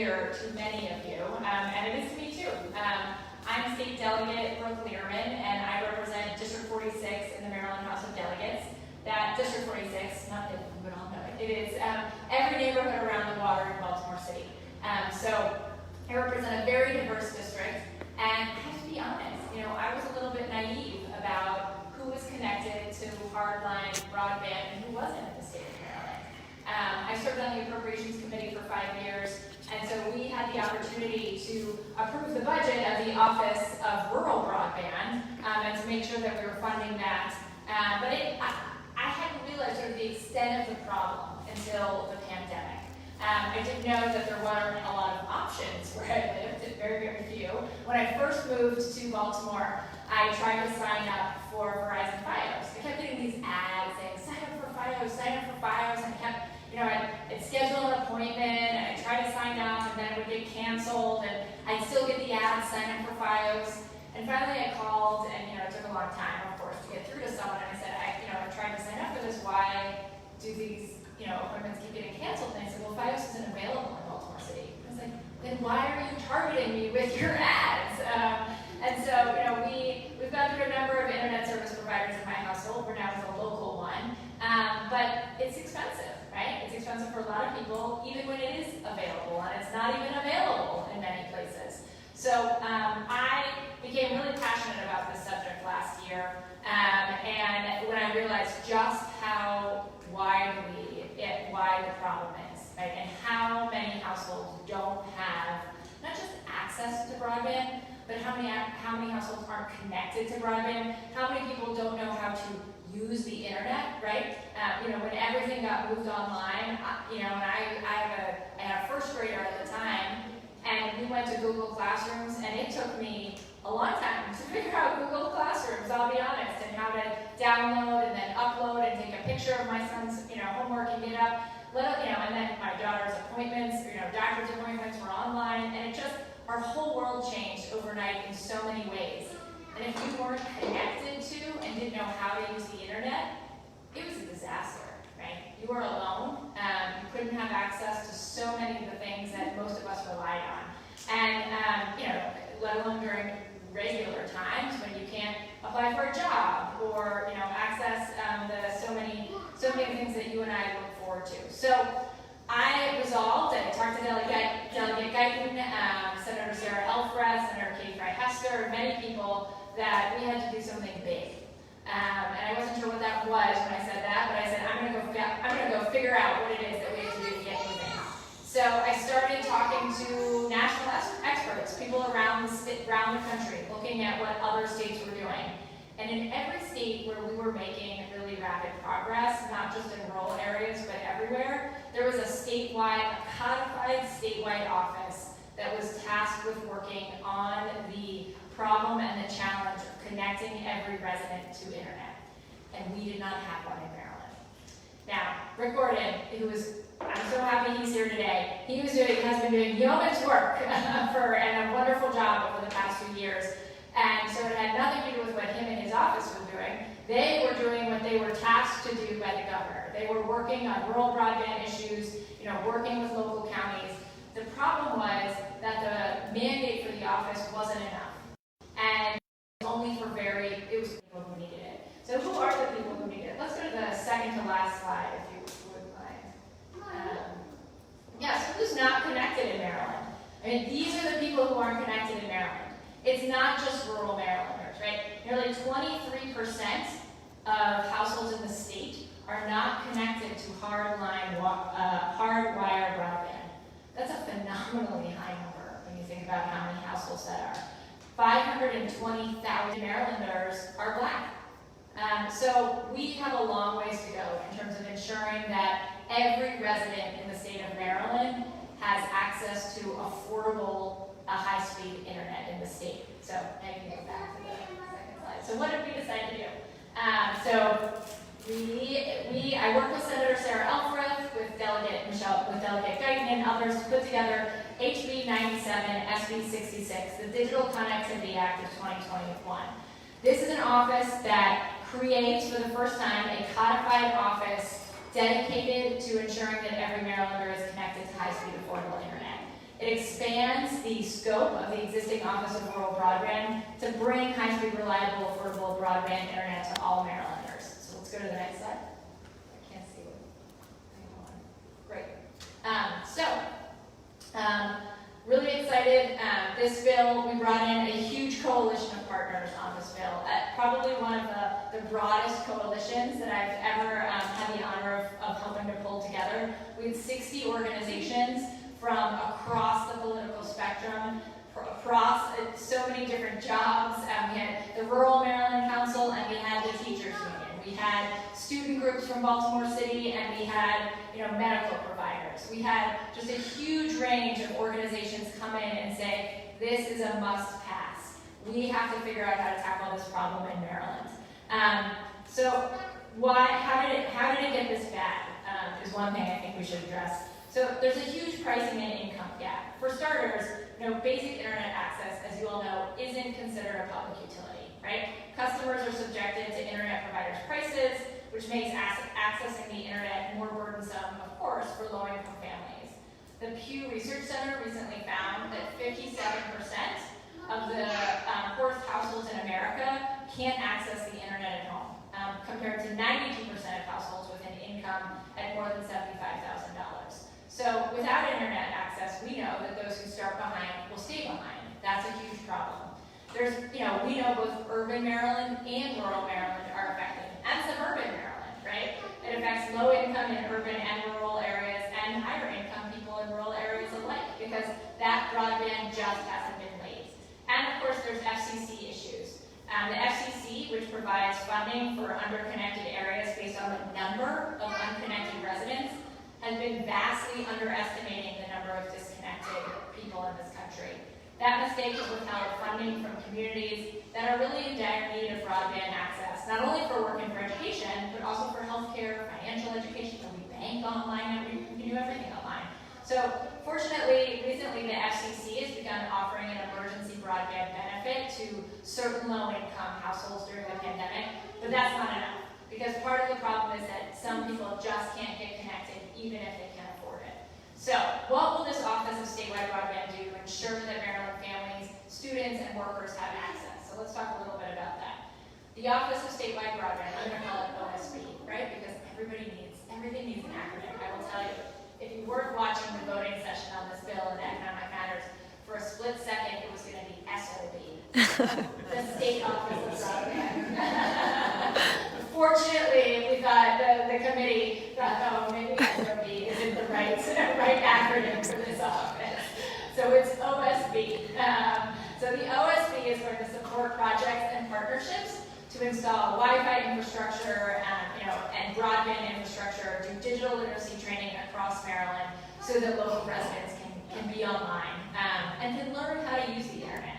familiar to many of you, and it is to me too. I'm State Delegate Brooke Lierman, and I represent District 46 in the Maryland House of Delegates. That District 46, not that you would all know it, it is every neighborhood around the water in Baltimore City. So I represent a very diverse district, and I have to be honest, I was a little bit naive about who was connected to hardline broadband and who wasn't in the state of Maryland. I served on the Appropriations Committee for 5 years, and so we had the opportunity to approve the budget of the Office of Rural Broadband and to make sure that we were funding that. But I hadn't realized sort of the extent of the problem until the pandemic. I didn't know that there weren't a lot of options where I lived, very, very few. When I first moved to Baltimore, I tried to sign up for Verizon Fios. I kept getting these ads saying, sign up for Fios, sign up for Fios, and I kept, I'd schedule an appointment, and I'd try to sign up, and then it would get canceled, and I'd still get the ads, sign up for Fios. And finally I called, and it took a long time, of course, to get through to someone, and I said, I tried to sign up for this, why do these appointments keep getting canceled? And I said, well, Fios isn't available in Baltimore City. I was like, then why are you targeting me with your ads? And so, we've gone through a number of internet service providers in my household. We're now with a local one. But it's expensive, right? It's expensive for a lot of people, even when it is available, and it's not even available in many places. So I became really passionate about this subject last year, and when I realized just how wide the problem is, right? And how many households don't have not just access to broadband, but how many households aren't connected to broadband, how many people don't know how to use the internet, right? When everything got moved online, and I had a first grader at the time, and we went to Google Classrooms, and it took me a long time to figure out Google Classrooms, I'll be honest, and how to download and then upload and take a picture of my son's, homework and get up, and then my daughter's appointments, doctor's appointments were online, and our whole world changed overnight in so many ways. And if you weren't connected to and didn't know how to use the internet, it was a disaster, right? You were alone. You couldn't have access to so many of the things that most of us relied on. And, let alone during regular times when you can't apply for a job or, access so many things that you and I look forward to. So I resolved, I talked to Delegate Guyton, Senator Sarah Elfreth, Senator Katie Hester, and many people that we had to do something big. And I wasn't sure what that was when I said that, but I said, I'm gonna go figure out what it is that we have to do to get moving. So I started talking to national experts, people around the country, looking at what other states were doing. And in every state where we were making really rapid progress, not just in rural areas, but everywhere, there was a codified statewide office that was tasked with working on the problem and the challenge of connecting every resident to internet. And we did not have one in Maryland. Now, Rick Gordon, I'm so happy he's here today. He has been doing yeoman's work and a wonderful job over the past few years. And so it had nothing to do with what him and his office were doing. They were doing what they were tasked to do by the governor. They were working on rural broadband issues, working with local counties. The problem was that the mandate for the office wasn't enough. And it was only for it was people who needed it. So who are the people who need it? Let's go to the second to last slide, if you would mind. So who's not connected in Maryland? These are the people who aren't connected in Maryland. It's not just rural Marylanders, right? Nearly 23% of households in the state are not connected to hardwire broadband. That's a phenomenally high number when you think about how many households that are. 520,000 Marylanders are Black. So we have a long ways to go in terms of ensuring that every resident in the state of Maryland has access to affordable, high-speed internet in the state. So now you can go back to the second slide. So what did we decide to do? I worked with Senator Sarah Elfreth, with Delegate Guyton and others to put together HB 97, SB 66, the Digital Connectivity Act of 2021. This is an office that creates, for the first time, a codified office dedicated to ensuring that every Marylander is connected to high-speed affordable internet. It expands the scope of the existing Office of Rural Broadband to bring high-speed, reliable, affordable broadband internet to all Marylanders. So let's go to the next slide. I can't see what. Great. Really excited. This bill, we brought in a huge coalition of partners on this bill. Probably one of the broadest coalitions that I've ever had the honor of helping to pull together. We had 60 organizations from across the political spectrum, across so many different jobs. We had the Rural Maryland Council, and we had the Teachers Union. We had student groups from Baltimore City, and we had medical providers. We had just a huge range of organizations come in and say, this is a must pass. We have to figure out how to tackle this problem in Maryland. How did it get this bad is one thing I think we should address. So there's a huge pricing and income gap. For starters, basic internet access, as you all know, isn't considered a public utility, right? Customers are subjected to internet providers' prices, which makes accessing the internet more burdensome, of course, for low-income families. The Pew Research Center recently found that 57% of the poorest households in America can't access the internet at home, compared to 92% of households with an income at more than $75,000. So without internet access, we know that those who start behind will stay behind. That's a huge problem. We know both urban Maryland and rural Maryland are affected, and suburban Maryland, right? It affects low income in urban and rural areas, and higher income people in rural areas alike, because that broadband just hasn't been laid. And of course, there's FCC issues. The FCC, which provides funding for underconnected areas based on the number of unconnected residents, has been vastly underestimating the number of disconnected people in this country. That mistake has withheld funding from communities that are really in dire need of broadband access, not only for work and for education, but also for healthcare, financial education. We bank online, and we can do everything online. So fortunately, recently the FCC has begun offering an emergency broadband benefit to certain low-income households during the pandemic, but that's not enough, because part of the problem is that some people just can't get connected even if they can afford it. So what will this Office of Statewide Broadband do to ensure that Maryland families, students, and workers have access? So let's talk a little bit about that. The Office of Statewide Broadband, I'm going to call it OSB, right? Because everything needs an acronym. I will tell you, if you weren't watching the voting session on this bill in Economic Matters, for a split second, it was going to be SOB, the State Office of Broadband. Fortunately, we thought the committee thought, maybe SOB isn't the right acronym for this office. So it's OSB. So the OSB is going to support projects and partnerships to install Wi-Fi infrastructure, and broadband infrastructure, do digital literacy training across Maryland, so that local residents can be online and can learn how to use the internet.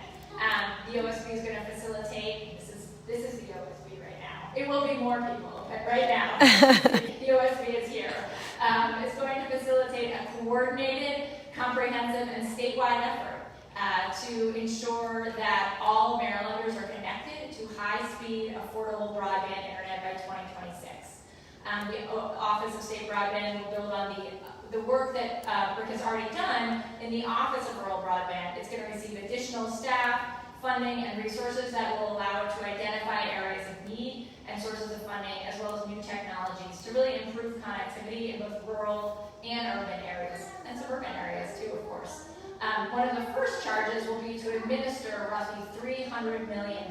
The OSB is going to facilitate. This is the OSB right now. It will be more people, but right now the OSB is here. It's going to facilitate a coordinated, comprehensive, and statewide effort to ensure that all Marylanders are connected to high-speed, affordable broadband internet by 2026. The Office of State Broadband will build on the work that Brooke has already done in the Office of Rural Broadband. It's going to receive additional staff, funding, and resources that will allow it to identify areas of need and sources of funding, as well as new technologies to really improve connectivity in both rural and urban areas, and suburban areas too, of course. One of the first charges will be to administer roughly $300 million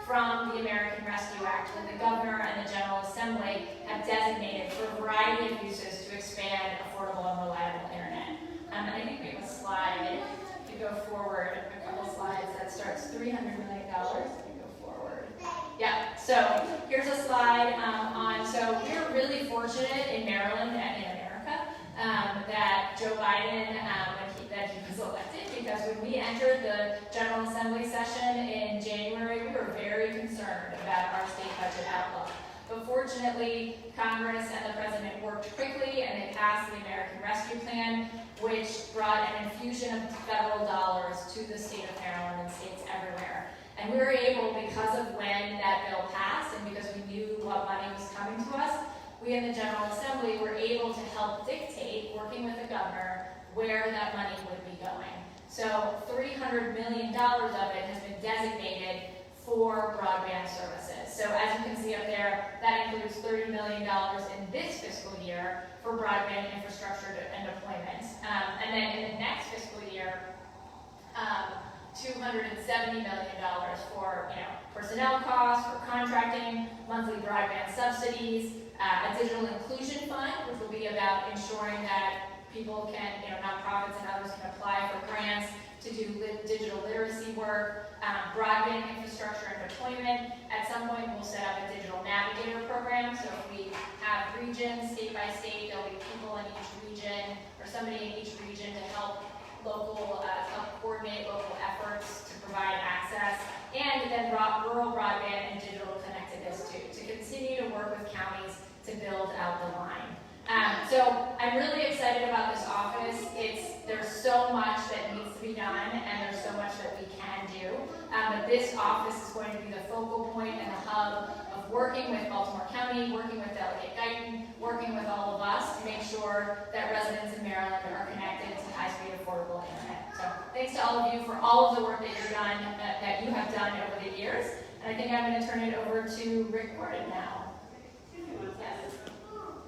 from the American Rescue Act that the Governor and the General Assembly have designated for a variety of uses to expand affordable and reliable internet. And I think we have a slide, if you go forward a couple slides, that starts $300 million. Go forward. Yeah, so here's a slide so we're really fortunate in Maryland and in America that Joe Guyton, that he was elected, because when we entered the General Assembly session in January, we were very concerned about our state budget outlook. But fortunately, Congress and the President worked quickly, and they passed the American Rescue Plan, which brought an infusion of federal dollars to the state of Maryland and states everywhere. And we were able, because of when that bill passed, and because we knew what money was coming to us, we in the General Assembly were able to help dictate, working with the governor, where that money would be going. So $300 million of it has been designated for broadband services. So as you can see up there, that includes $30 million in this fiscal year for broadband infrastructure and deployment. And then in the next fiscal year, $270 million for personnel costs, for contracting, monthly broadband subsidies, a digital inclusion fund, which will be about ensuring that people can, nonprofits and others can apply for grants to do digital literacy work, broadband infrastructure and deployment. At some point, we'll set up a digital navigator program. So if we have regions, state by state, there'll be people in each region or somebody in each region to help help coordinate local efforts to provide access, and then rural broadband and digital connectedness too, to continue to work with counties to build out the line. So I'm really excited about this office. There's so much that needs to be done, and there's so much that we can do. But this office is going to be the focal point and the hub of working with Baltimore County, working with Delegate Guyton, working with all of us to make sure that residents in Maryland are connected to high-speed affordable internet. So thanks to all of you for all of the work that you have done over the years. And I think I'm going to turn it over to Rick Gordon now. Yes.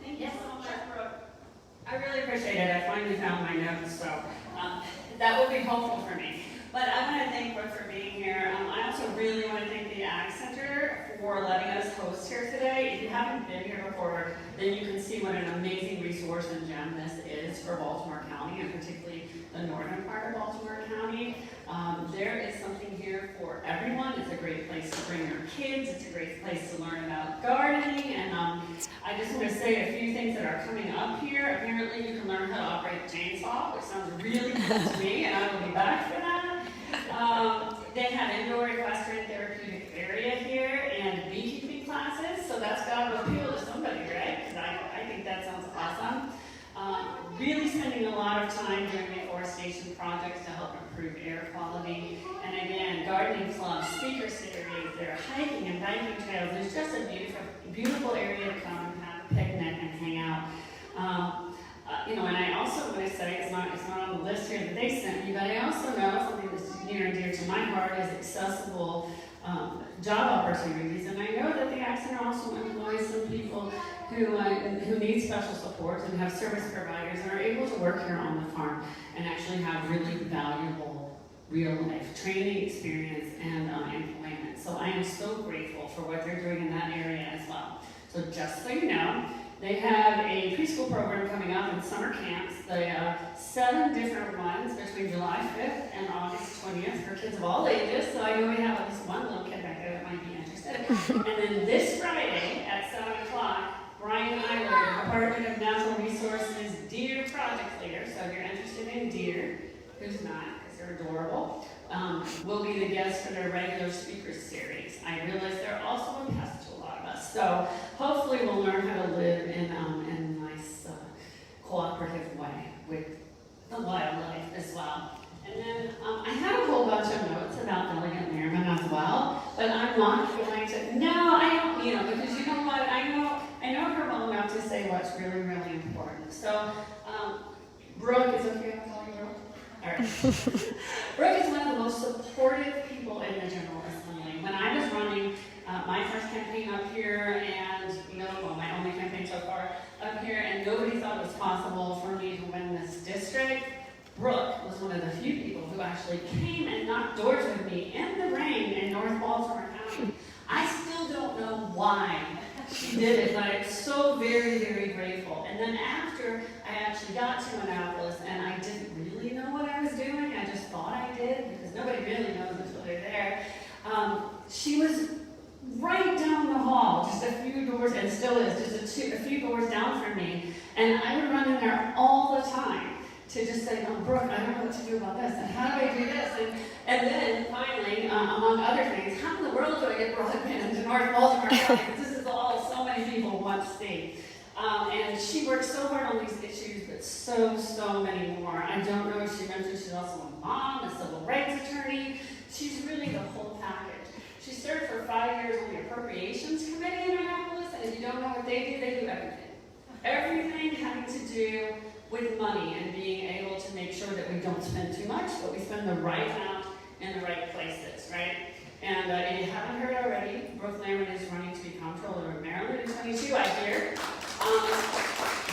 Thank you so much, Brooke. I really appreciate it. I finally found my notes, so that will be helpful for me. But I want to thank Brooke for being here. I also really want to thank the Ag Center for letting us host here today. If you haven't been here before, then you can see what an amazing resource and gem this is for Baltimore County, and particularly the northern part of Baltimore County. There is something here for everyone. It's a great place to bring your kids. It's a great place to learn about gardening. And I just want to say a few things that are coming up here. Apparently you can learn how to operate a chainsaw, which sounds really cool to me, and I will be back for that. They have indoor equestrian therapeutic area here and beekeeping classes, so that's got to appeal to somebody, right? Because I think that sounds awesome. Really spending a lot of time doing reforestation projects to help improve air quality. And again, gardening clubs, speaker series, there are hiking and biking trails. There's just a beautiful area to come and have a picnic and hang out. And I also want to say, it's not on the list here that they sent me, but I also know something that's near and dear to my heart is accessible job opportunities. And I know that the Ag Center also employs some people who need special support and have service providers and are able to work here on the farm and actually have really valuable real-life training experience and employment. So I am so grateful for what they're doing in that area as well. So just so you know, they have a preschool program coming up in summer camps. They have 7 different ones between July 5th and August 20th for kids of all ages. So I know we have at least one little kid back there that might be interested. And then this Friday at 7 o'clock, Brian Eiler, Department of Natural Resources Deer Project Leader, so if you're interested in deer, who's not, because they're adorable, will be the guest for their regular speaker series. I realize they're also a pest to a lot of us, so hopefully we'll learn how to live in a nice, cooperative way with the wildlife as well. And then I had a whole bunch of notes about Delegate Lierman as well, but I'm not going to, no, I don't, because you know what, I know her well enough to say what's really, really important. So, Brooke, is it okay if I call you Brooke? All right. Brooke is one of the most supportive people in the General Assembly. When I was running my first campaign up here, and my only campaign so far up here, and nobody thought it was possible for me to win this district, Brooke was one of the few people who actually came and knocked doors with me in the rain in North Baltimore County. I still don't know why she did it, but I'm so very, very grateful. And then after I actually got to Annapolis, and I didn't really know what I was doing, I just thought I did, because nobody really knows until they're there. She was right down the hall, just a few doors, and still is, just a few doors down from me. And I would run in there all the time to just say, Brooke, I don't know what to do about this, and how do I do this? And then finally, among other things, how in the world do I get broadband to North Baltimore County? Because this is all so many people want to see. And she works so hard on these issues, but so many more. I don't know if she mentioned she's also a mom, a civil rights attorney. She's really the whole package. She served for 5 years on the Appropriations Committee in Annapolis, and if you don't know what they do everything. Everything having to do with money and being able to make sure that we don't spend too much, but we spend the right amount in the right places, right? And if you haven't heard already, Brooke Lierman is running to be comptroller of Maryland in 22, I hear.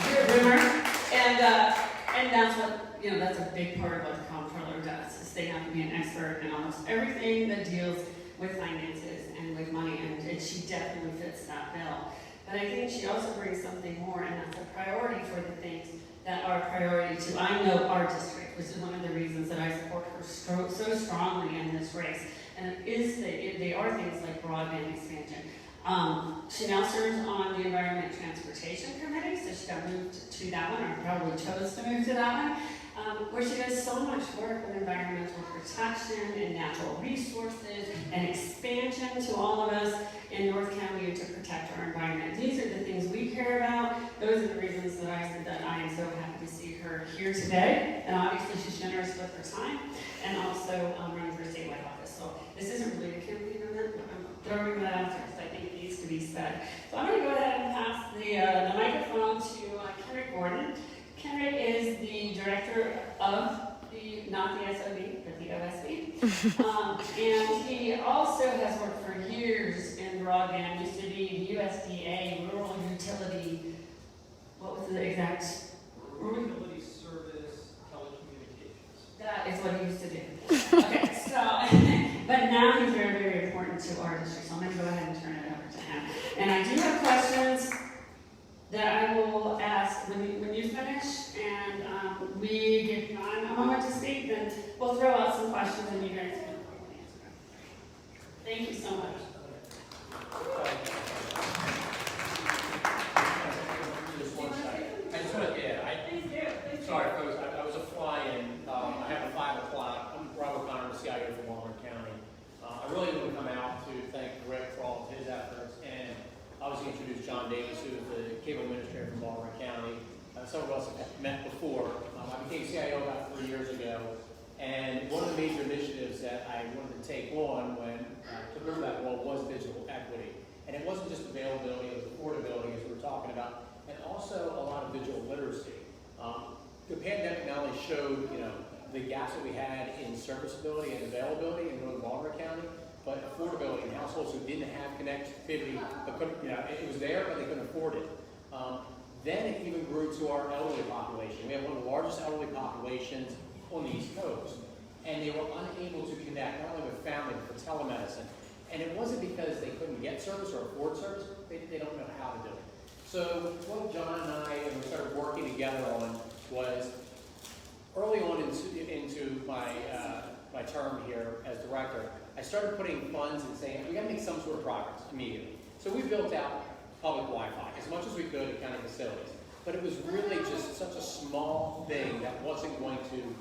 You're a rumor. And that's what, that's a big part of what the comptroller does, is they have to be an expert in almost everything that deals with finances and with money, and she definitely fits that bill. But I think she also brings something more, and that's a priority for the things that are priority to, I know, our district, which is one of the reasons that I support her so strongly in this race. And they are things like broadband expansion. She now serves on the Environment Transportation Committee, so she got moved to that one, or probably chose to move to that one, where she does so much work with environmental protection and natural resources and expansion to all of us in North County to protect our environment. These are the things we care about. Those are the reasons that I said that I am so happy to see her here today. And obviously she's generous with her time and also running for statewide office. So this isn't really a campaign event, but I'm throwing that out there because I think it needs to be said. So I'm going to go ahead and pass the microphone to Kenrick Gordon. Kenrick is the director of not the SOB, but the OSB. And he also has worked for years in broadband, used to be the USDA, Rural Utility, what was the exact? Rural Utility Service Telecommunications. That is what he used to do. Okay, so, but now he's very, very important to our district, so I'm going to go ahead and turn it over to him. And I do have questions that I will ask when you finish, and we give John a moment to speak, then we'll throw out some questions and you guys can probably answer them. Thank you so much. Just one second. I just want to, sorry folks, I was a fly-in. I have a 5 o'clock. I'm Robert Connor, the CIO for Baltimore County. I really want to come out to thank Rick for all of his efforts, and obviously introduce John Davis, who is the cable administrator from Baltimore County. Some of us have met before. I became CIO about 3 years ago, and one of the major initiatives that I wanted to take on when I took over that role was digital equity. And it wasn't just availability, it was affordability, as we were talking about, and also a lot of digital literacy. The pandemic not only showed, the gaps that we had in serviceability and availability in Northern Baltimore County, but affordability in households who didn't have connectivity, but couldn't, it was there, but they couldn't afford it. Then it even grew to our elderly population. We have one of the largest elderly populations on the East Coast, and they were unable to connect not only with family, but for telemedicine. And it wasn't because they couldn't get service or afford service, they don't know how to do it. So what John and I we started working together on was early on into my term here as director, I started putting funds and saying, we got to make some sort of progress immediately. So we built out public Wi-Fi as much as we could at county facilities. But it was really just such a small thing that wasn't going to,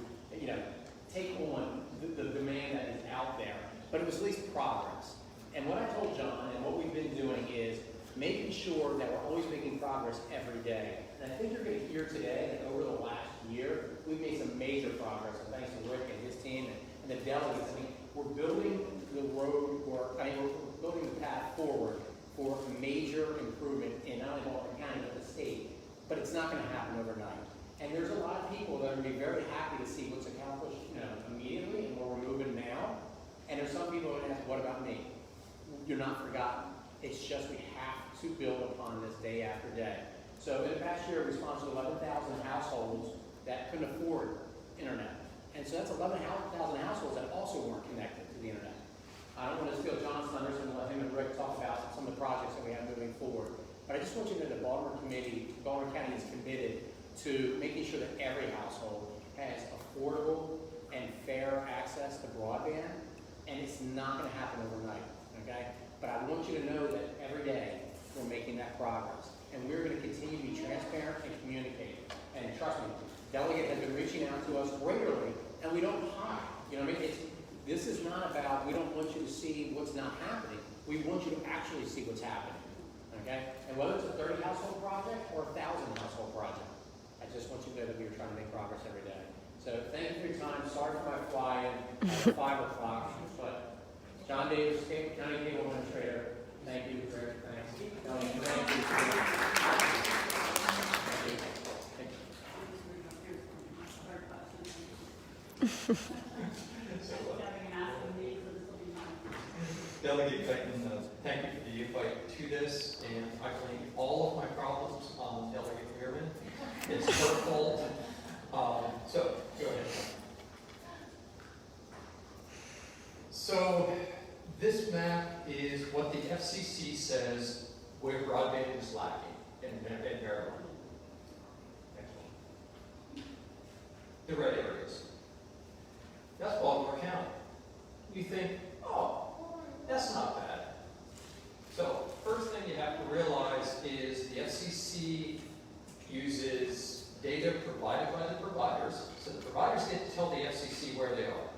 take on the demand that is out there. But it was at least progress. And what I told John and what we've been doing is making sure that we're always making progress every day. And I think you're going to hear today that over the last year, we've made some major progress. And thanks to Rick and his team and the delegates. We're building the road, we're building the path forward for a major improvement in not only Baltimore County, but the state. But it's not going to happen overnight. And there's a lot of people that are going to be very happy to see what's accomplished, immediately and where we're moving now. And there's some people that ask, what about me? You're not forgotten. It's just we have to build upon this day after day. So in the past year, we sponsored 11,000 households that couldn't afford internet. And so that's 11,000 households that also weren't connected to the internet. I don't want to steal John's thunder, so I'm going to let him and Rick talk about some of the projects that we have moving forward. But I just want you to know that Baltimore County is committed to making sure that every household has affordable and fair access to broadband, and it's not going to happen overnight, okay? But I want you to know that every day we're making that progress, and we're going to continue to be transparent and communicate. And trust me, Delegate has been reaching out to us regularly, and we don't hide. This is not about, we don't want you to see what's not happening. We want you to actually see what's happening, okay? And whether it's a 30 household project or a 1,000 household project, I just want you to know that we are trying to make progress every day. So thank you for your time. Sorry for my fly-in at 5 o'clock, but John Davis, County Cable Administrator, thank you. Thanks. Thank you. Delegate Guyton, thank you for the invite to this, and I blame all of my problems on Delegate Lierman. It's her fault. So, go ahead. So, this map is what the FCC says where broadband is lacking in Maryland. Next one. The red areas. That's Baltimore County. You think, oh, that's not bad. So, first thing you have to realize is the FCC uses data provided by the providers, so the providers get to tell the FCC where they are.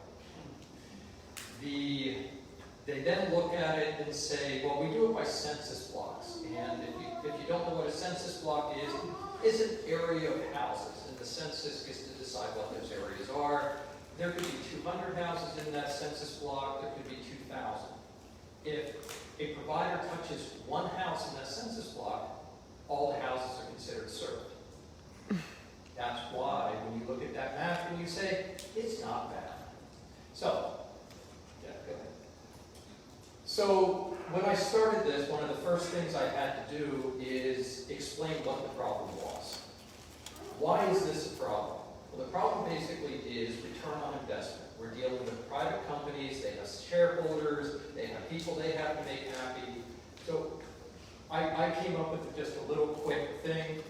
They then look at it and say, well, we do it by census blocks, and if you don't know what a census block is, it's an area of houses, and the census gets to decide what those areas are. There could be 200 houses in that census block, there could be 2,000. If a provider touches one house in that census block, all the houses are considered served. That's why when you look at that map and you say, it's not bad. So, yeah, go ahead. So, when I started this, one of the first things I had to do is explain what the problem was. Why is this a problem? Well, the problem basically is return on investment. We're dealing with private companies, they have shareholders, they have people they have to make happy. So I came up with just a little quick thing.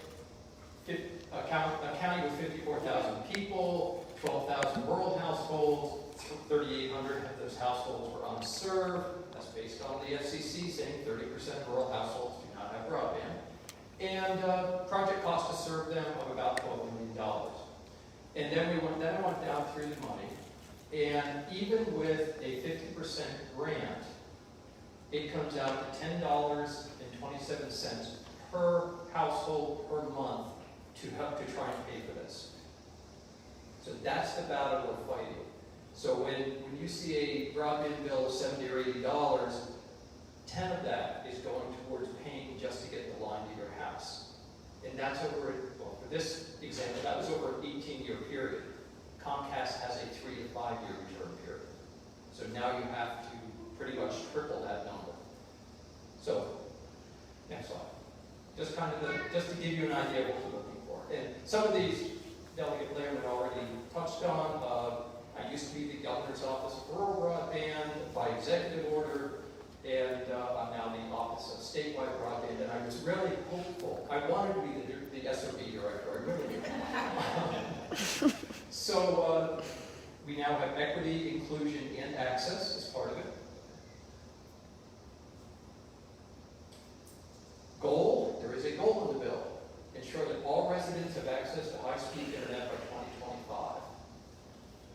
A county with 54,000 people, 12,000 rural households, 3,800 of those households were unserved. That's based on the FCC saying 30% of rural households do not have broadband. And project cost to serve them of about $12 million. And then I went down through the money, and even with a 50% grant, it comes out to $10.27 per household per month to try and pay for this. So that's the battle we're fighting. So when you see a broadband bill of $70 or $80, 10 of that is going towards paying just to get the line to your house. And that's over, well, for this example, that was over an 18-year period. Comcast has a 3 to 5 year return period. So now you have to pretty much triple that number. So, next slide. Just to give you an idea of what we're looking for. And some of these Delegate Lierman already touched on. I used to be the Governor's Office of Rural Broadband by executive order, and I'm now the Office of Statewide Broadband, and I was really hopeful. I wanted to be the SOB director, I really did. So we now have equity, inclusion, and access as part of it. Goal, there is a goal in the bill. Ensure that all residents have access to high-speed internet by 2025.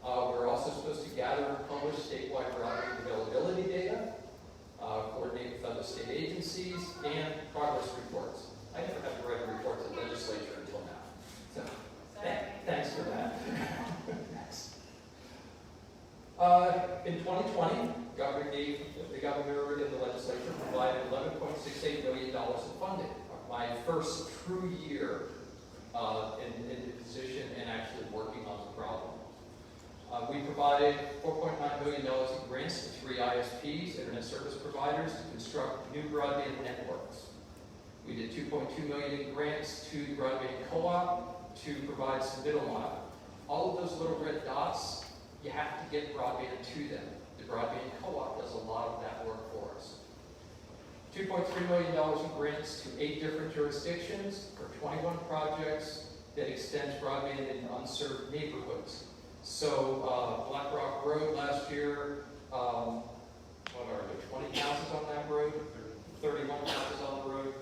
We're also supposed to gather and publish statewide broadband availability data, coordinate with other state agencies, and progress reports. I never had to write a report to the legislature until now. So, thanks for that. Next. In 2020, the governor and the legislature provided $11.68 million in funding. My first true year in the position and actually working on the problem. We provided $4.9 million in grants to 3 ISPs, internet service providers, to construct new broadband networks. We did $2.2 million in grants to the Broadband Co-op to provide some middle mile. All of those little red dots, you have to get broadband to them. The Broadband Co-op does a lot of that work for us. $2.3 million in grants to 8 different jurisdictions for 21 projects that extends broadband into unserved neighborhoods. So Black Rock Road last year, what are there, 20 houses on that road, 31 houses on the road.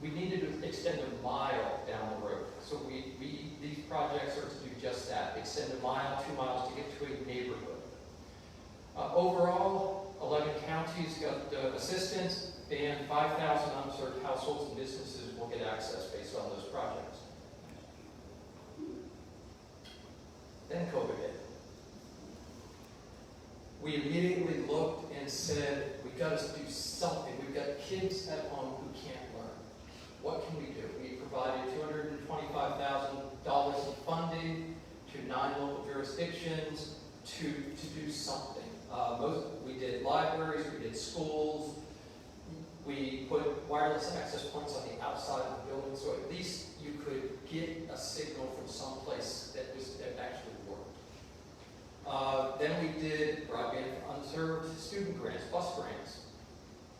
We needed to extend a mile down the road. So these projects are to do just that, extend a mile, 2 miles to get to a neighborhood. Overall, 11 counties got assistance, and 5,000 unserved households and businesses will get access based on those projects. Then COVID hit. We immediately looked and said, we've got to do something. We've got kids at home who can't learn. What can we do? We provided $225,000 in funding to 9 local jurisdictions something. We did libraries, we did schools, we put wireless access points on the outside of the building, so at least you could get a signal from someplace that actually worked. Then we did broadband for unserved student grants, bus grants.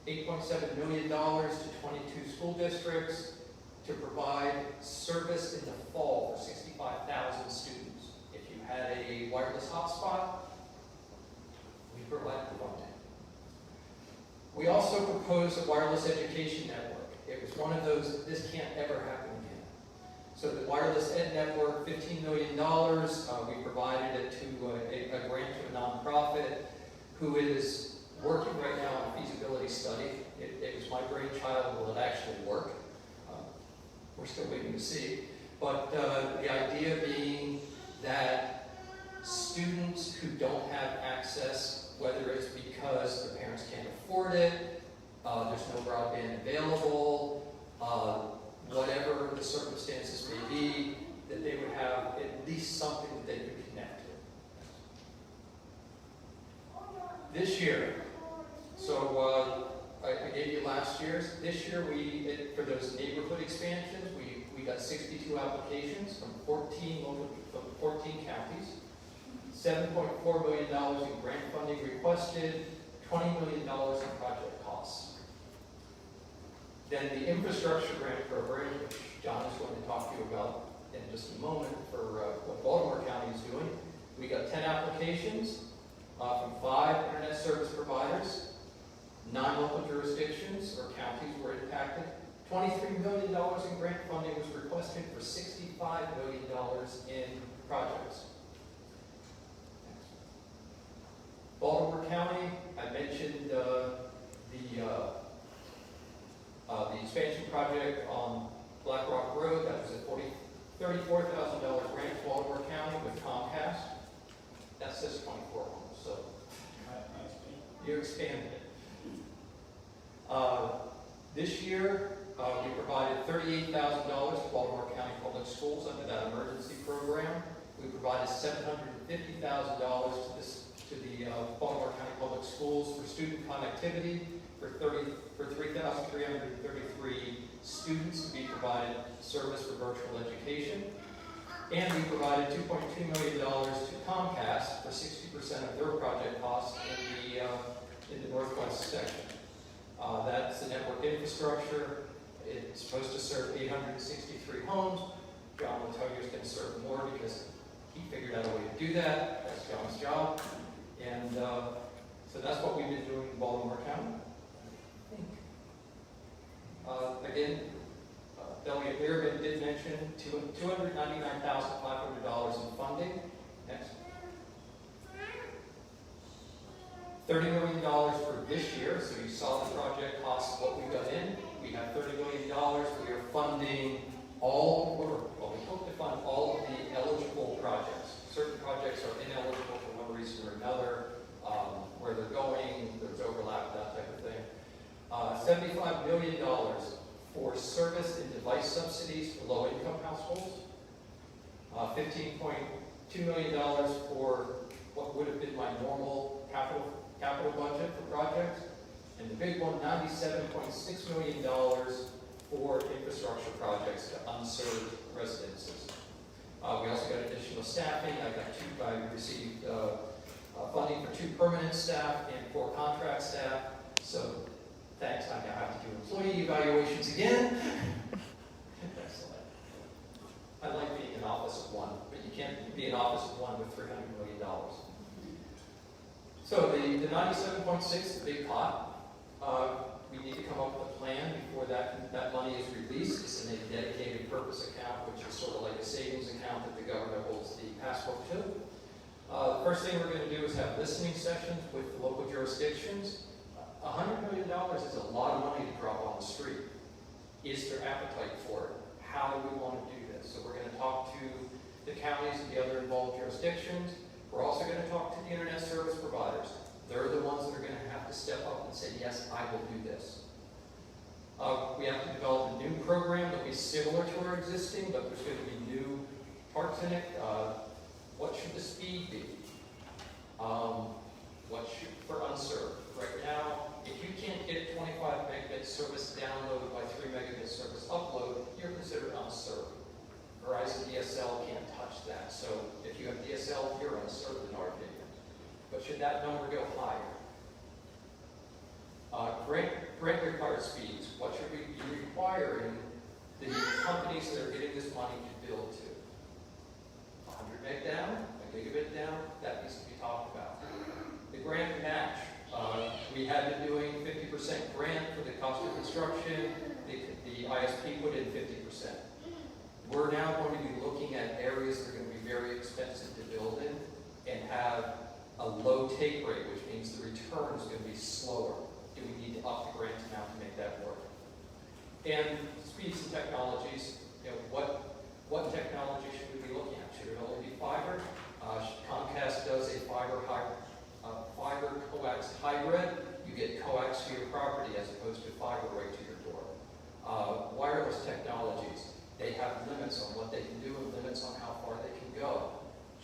$8.7 million to 22 school districts to provide service in the fall for 65,000 students. If you had a wireless hotspot, we provided the funding. We also proposed a wireless education network. It was one of those, this can't ever happen again. So the wireless ed network, $15 million, we provided it to a grant to a nonprofit who is working right now on a feasibility study. It was my brainchild. Will it actually work? We're still waiting to see. But the idea being that students who don't have access, whether it's because their parents can't afford it, there's no broadband available, whatever the circumstances may be, that they would have at least something that they could connect to. This year, so I gave you last year's. This year, for those neighborhood expansions, we got 62 applications from 14 counties, $7.4 million in grant funding requested, $20 million in project costs. Then the infrastructure grant program, which John is going to talk to you about in just a moment for what Baltimore County is doing. We got 10 applications from 5 internet service providers. 9 local jurisdictions or counties were impacted. $23 million in grant funding was requested for $65 million in projects. Baltimore County, I mentioned the expansion project on Black Rock Road. That was a $34,000 grant to Baltimore County with Comcast. That says 24 homes, so you expanded it. This year, we provided $38,000 to Baltimore County Public Schools under that emergency program. We provided $750,000 to the Baltimore County Public Schools for student connectivity for 3,333 students to be provided service for virtual education. And we provided $2.2 million to Comcast for 60% of their project costs in the northwest section. That's the network infrastructure. It's supposed to serve 863 homes. John will tell you it's going to serve more because he figured out a way to do that. That's John's job. And so that's what we've been doing in Baltimore County. Again, Delegate Lierman did mention $299,500 in funding. Next. $30 million for this year, so you saw the project costs, what we got in. We have $30 million. We are funding we hope to fund all of the eligible projects. Certain projects are ineligible for one reason or another, where they're going, there's overlap, that type of thing. $75 million for service and device subsidies for low-income households. $15.2 million for what would have been my normal capital budget for projects. And the big one, $97.6 million for infrastructure projects to unserved residences. We also got additional staffing. I received funding for 2 permanent staff and 4 contract staff. So thanks, I now have to do employee evaluations again. Excellent. I like being in office of 1, but you can't be in office of 1 with $300 million. So the 97.6, the big pot, we need to come up with a plan before that money is released. It's in a dedicated purpose account, which is sort of like a savings account that the government holds the passbook to. The first thing we're going to do is have listening sessions with the local jurisdictions. $100 million is a lot of money to drop on the street. Is there appetite for it? How do we want to do this? So we're going to talk to the counties and the other involved jurisdictions. We're also going to talk to the internet service providers. They're the ones that are going to have to step up and say, yes, I will do this. We have to develop a new program that will be similar to our existing, but there's going to be new parts in it. What should the speed be? for unserved. Right now, if you can't get 25 megabit service download by 3 megabit service upload, you're considered unserved. Verizon DSL can't touch that. So if you have DSL, you're unserved in our opinion. But should that number go higher? Grant required speeds. What should we be requiring the companies that are getting this money to build to? 100 meg down, a gigabit down, that needs to be talked about. The grant match, we had been doing 50% grant for the cost of construction, the ISP put in 50%. We're now going to be looking at areas that are going to be very expensive to build in and have a low take rate, which means the return is going to be slower. Do we need to up the grant amount to make that work? And speeds and technologies, what technology should we be looking at? Should it only be fiber? Comcast does a fiber coax hybrid. You get coax to your property as opposed to fiber right to your door. Wireless technologies, they have limits on what they can do and limits on how far they can go.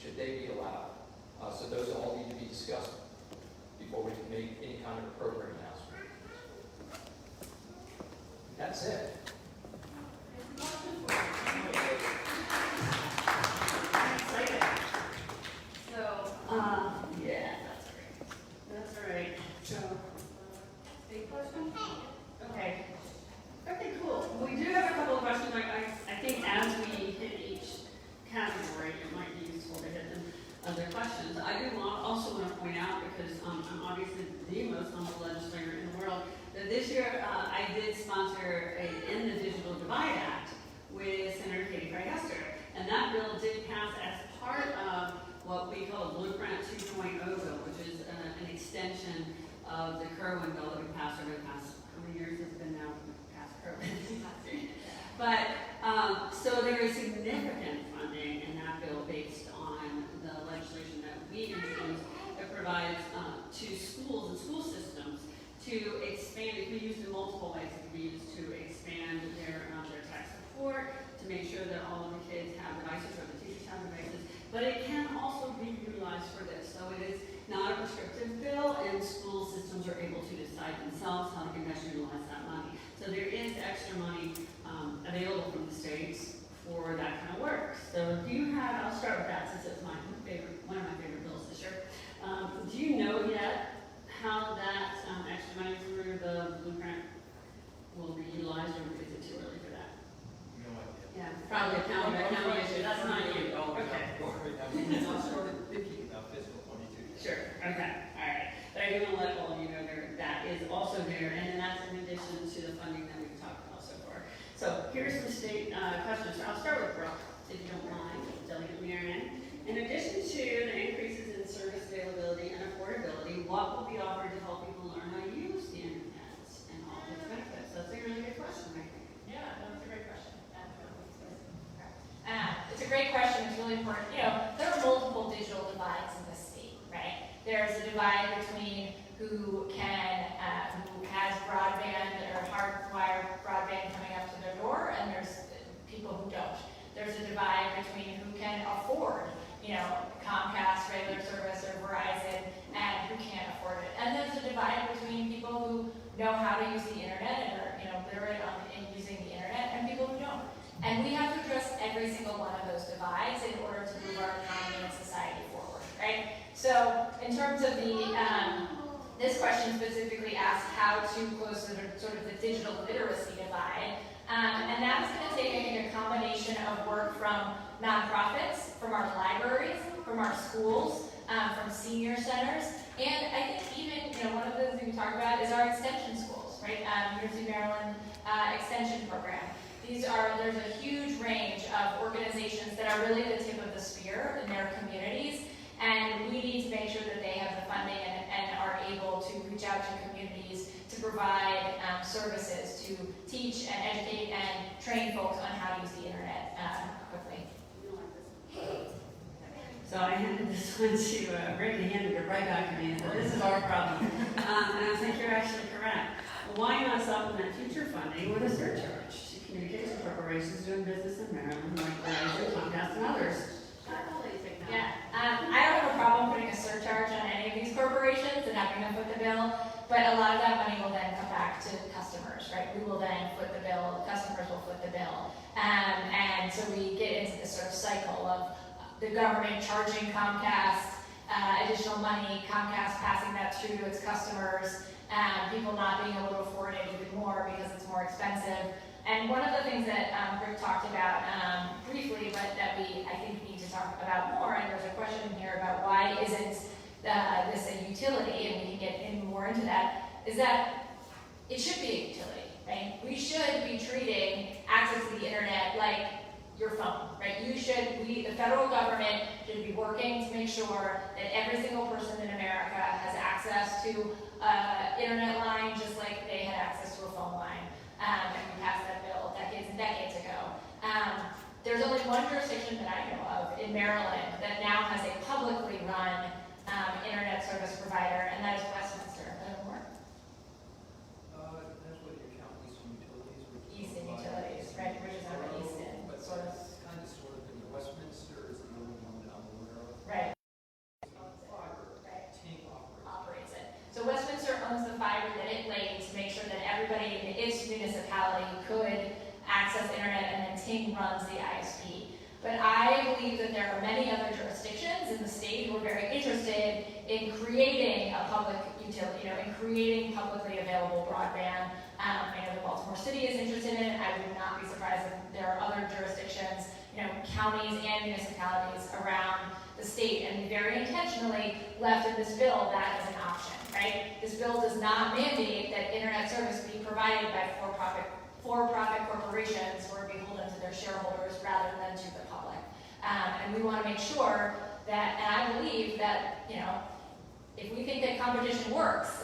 Should they be allowed? So those all need to be discussed before we can make any kind of a program announcement. That's it. Yeah, that's all right. So, big question? Okay. Okay, cool. We do have a couple of questions. I think as we hit each category, it might be useful to hit them other questions. I do also want to point out, because I'm obviously the most humble legislator in the world, that this year I did sponsor a End the Digital Divide Act with Senator Katie Frey-Hester. And that bill did pass as part of what we call Blueprint 2.0 bill, which is an extension of the Kerwin bill that we passed over the past, how many years has it been now past Kerwin? But, so there is significant funding in that bill based on the legislation that we introduced that provides to schools and school systems to expand. It can be used in multiple ways. It can be used to expand their tech support, to make sure that all of the kids have devices or the teachers have devices. But it can also be utilized for this. So it is not a prescriptive bill, and school systems are able to decide themselves how they can best utilize that money. So there is extra money available from the states for that kind of work. So do you have, I'll start with that since it's one of my favorite bills this year. Do you know yet how that extra money through the Blueprint will be utilized, or is it too early for that? No idea. Yeah, probably a county issue. That's not you. Okay. I started thinking about fiscal 22. Sure. Okay. All right. But I do want to let all of you know that is also there, and that's in addition to the funding that we've talked about so far. So here's some state questions. I'll start with Brooke, if you don't mind, Delegate Lierman. In addition to the increases in service availability and affordability, what will be offered to help people learn how to use the internet and all its benefits? That's a really good question, I think. Yeah, no, it's a great question. It's a great question. It's really important. There are multiple digital divides in this state, right? There's a divide between who has broadband or hardwired broadband coming up to their door, and there's people who don't. There's a divide between who can afford, Comcast regular service or Verizon, and who can't afford it. And there's a divide between people who know how to use the internet and are, literate in using the internet, and people who don't. And we have to address every single one of those divides in order to move our economy and society forward, right? So in terms of this question specifically asks how to close sort of the digital literacy divide. And that's going to take, I think, a combination of work from nonprofits, from our libraries, from our schools, from senior centers, and I think even, one of the things we talk about is our extension schools, right? University of Maryland Extension Program. There's a huge range of organizations that are really the tip of the spear in their communities, and we need to make sure that they have the funding and are able to reach out to communities to provide services to teach and educate and train folks on how to use the internet quickly. So I handed this one to Rick, and he handed it right back to me and said, this is our problem. And I was like, you're actually correct. Why not supplement future funding with a surcharge to communication corporations doing business in Maryland, like Verizon, Comcast, and others? Yeah, I don't have a problem putting a surcharge on any of these corporations. going to foot the bill, but a lot of that money will then come back to customers, right? We will then foot the bill, customers will foot the bill. And so we get into this sort of cycle of the government charging Comcast additional money, Comcast passing that through to its customers, people not being able to afford it even more because it's more expensive. And one of the things that Brooke talked about briefly, but that we, I think, need to talk about more, and there's a question here about why isn't this a utility, and we can get in more into that, is that it should be a utility, right? We should be treating access to the internet like your phone, right? The federal government should be working to make sure that every single person in America has access to an internet line just like they had access to a phone line. And we passed that bill decades and decades ago. There's only one jurisdiction that I know of in Maryland that now has a publicly run internet service provider, and that is Westminster. Does that work? That's what you count Eastern Utilities, which is Easton Utilities, right, which is on the Easton, but sort of. it's kind of sort of in Westminster is the only one that I'm aware of. Right. Fiber, Right. Tank Operates operates. it. So Westminster owns the fiber that it laid to make sure that everybody in its municipality could access internet, and then Ting runs the ISP. But I believe that there are many other jurisdictions in the state who are very interested in creating a public utility, in creating publicly available broadband. I know that Baltimore City is interested in it. I would not be surprised if there are other jurisdictions, counties and municipalities around the state, and we very intentionally left in this bill that as an option, right? This bill does not mandate that internet service be provided by for-profit corporations who are beholden to their shareholders rather than to the public. And we want to make sure that, and I believe that, if we think that competition works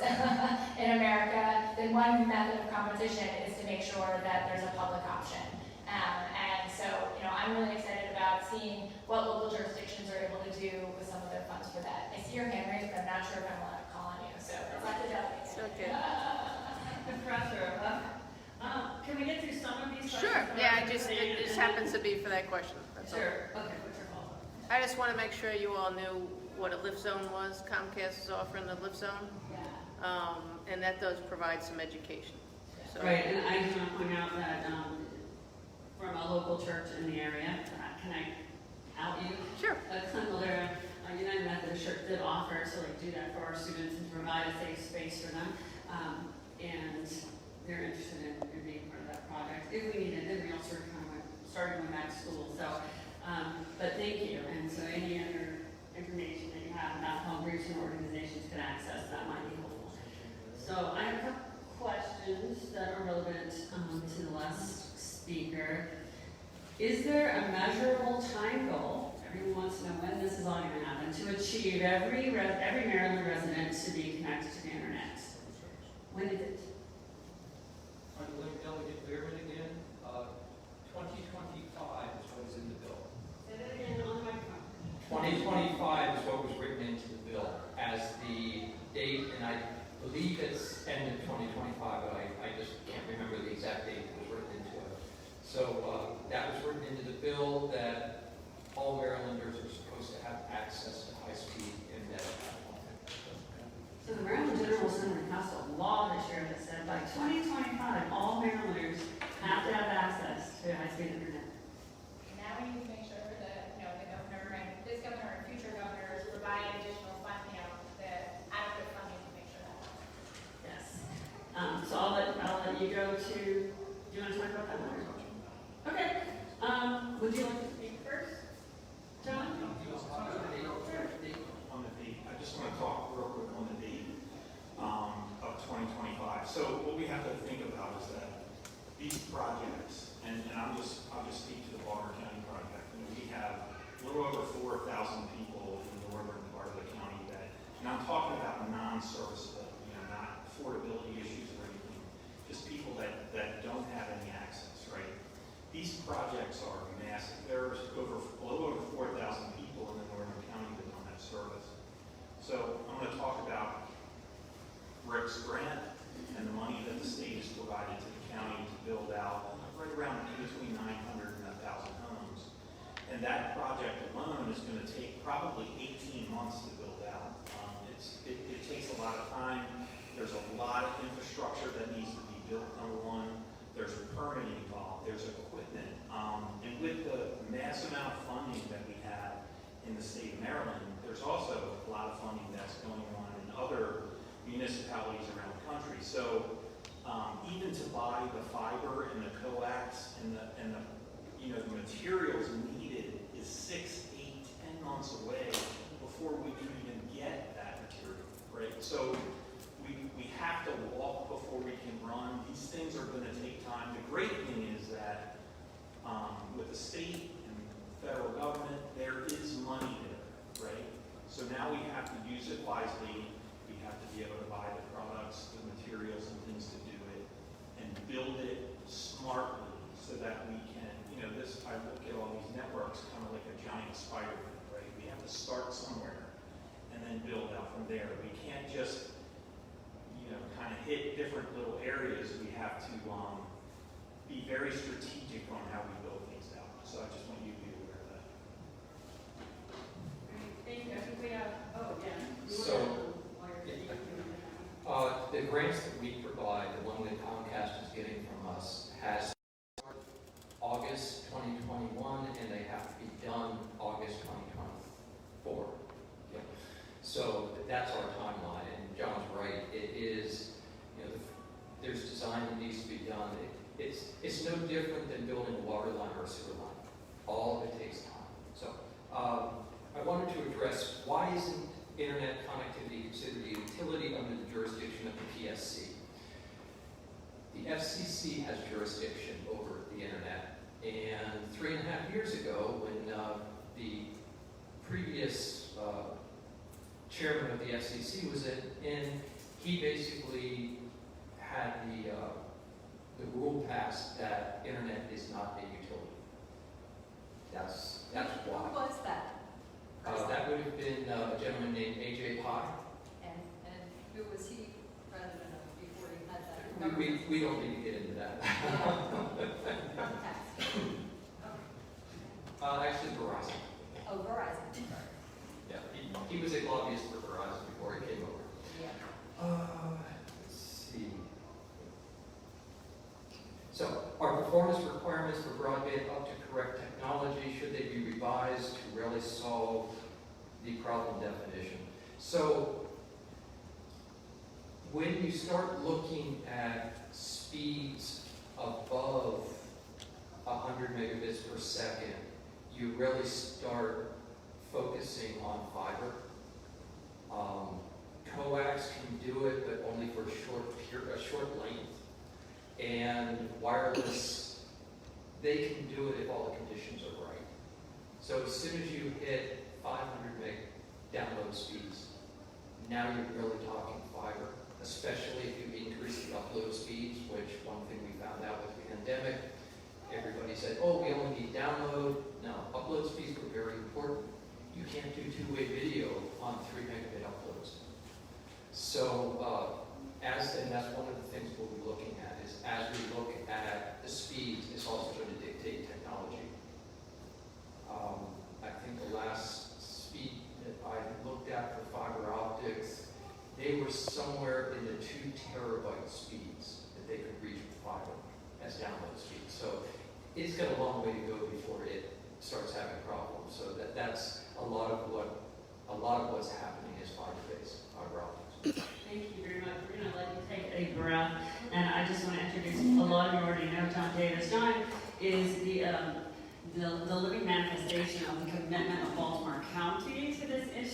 in America, then one method of competition is to make sure that there's a public option. And so, I'm really excited about seeing what local jurisdictions are able to do with some of their funds for that. I see your hand raised, but I'm not sure if I'm allowed to call on you, so it's not the delegate. So good. The pressure, can we get through some of these questions? Sure, yeah, it just happens to be for that question, that's all. Sure, okay, what's your follow-up? I just want to make sure you all knew what a lift zone was. Comcast is offering the lift zone, and that does provide some education. So, Right, and I just want to point out that from a local church in the area, can I out you? Sure. Clinton, United Methodist Church did offer to do that for our students and provide a safe space for them, and they're interested in being part of that project. If we need it, then we also started going back to school. So, but thank you. And so, any other information that you have about how groups and organizations can access that might be helpful. So, I have a couple questions that are relevant to the last speaker. Is there a measurable time goal? Everyone wants to know when this is all going to happen to achieve every Maryland resident to be connected to the internet. When is it? I believe Delegate Lierman again, 2025 is what is in the bill. Say that again on the microphone. 2025 is what was written into the bill as the date, and I believe it's end of 2025, but I just can't remember the exact date that was written into it. So that was written into the bill that all Marylanders are supposed to have access to high-speed internet at home. So the Maryland General Assembly passed a law this year that said by 2025, all Marylanders have to have access to high-speed internet. Now we need to make sure that, the governor and this governor and future governors provide additional funding, the adequate funding to make sure that happens. Yes. So I'll let you go to, do you want to talk about that one? Okay. Would you like to speak first? John? On the date, I just want to talk real quick on the date of 2025. So what we have to think about is that these projects, and I'll just speak to the Baltimore County project. We have a little over 4,000 people in the northern part of the county that, and I'm talking about non-serviceable, not affordability issues or anything, just people that don't have any access, right? These projects are massive. There's a little over 4,000 people in the northern county that don't have service. So I'm going to talk about Rick's grant and the money that the state has provided to the county to build out right around between 900 and 1,000 homes. And that project alone is going to take probably 18 months to build out. It takes a lot of time. in the state of Maryland, there's also a lot of funding that's going on in other municipalities around the country. So even to buy the fiber and the coax and the the materials needed is 6, 8, 10 months away before we can even get that material, right? So we have to walk before we can run. These things are going to take time. The great thing is that with the state and federal government, there is money there, right? So now we have to use it wisely. We have to be able to buy the products, the materials and things to do it, and build it smartly so that we can, I look at all these networks kind of like a giant spider, right? We have to start somewhere and then build out from there. We can't just, kind of hit different little areas. We have to be very strategic on how we build things out. So I just want you to be aware of that. Thank you. I think we have, So, the grants that we provide, the one that Comcast is getting from us, has August 2021, and they have to be done August 2024. Yeah. So that's our timeline, and John's right. It is, there's design that needs to be done. It's no different than building a water line or a sewer line. All of it takes time. So I wanted to address, why isn't internet connectivity considered a utility under the jurisdiction of the PSC? The FCC has jurisdiction over the internet. And 3.5 years ago, when the previous chairman of the FCC was in, he basically had the rule passed that internet is not a utility. That's why. Who was that? That would have been a gentleman named A.J. Pye. And who was he president of before he had that? We don't need to get into that. Actually, Verizon. Oh, Verizon. Yeah, he was a lobbyist for Verizon before he came over. Yeah. Let's see. So, are performance requirements for broadband up to correct technology? Should they be revised to really solve the problem definition? So, when you start looking at speeds above 100 megabits per second, you really start focusing on fiber. Coax can do it, but only for a short length. And wireless, they can do it if all the conditions are right. So as soon as you hit 500 meg download speeds, now you're really talking fiber, especially if you increase the upload speeds, which one thing we found out with the pandemic, everybody said, oh, we only need download. No, upload speeds were very important. You can't do two-way video on 3 megabit uploads. So, and that's one of the things we'll be looking at, is as we look at the speeds, it's also going to dictate technology. I think the last speed that I looked at for fiber optics, they were somewhere in the 2 terabyte speeds that they could reach with fiber as download speeds. So it's got a long way to go before it starts having problems. So that's a lot of what's happening is fiber-based fiber optics. Thank you very much. We're going to let you take a breath. And I just want to introduce, a lot of you already know John Davis. John is the living manifestation of the commitment of Baltimore County to this issue.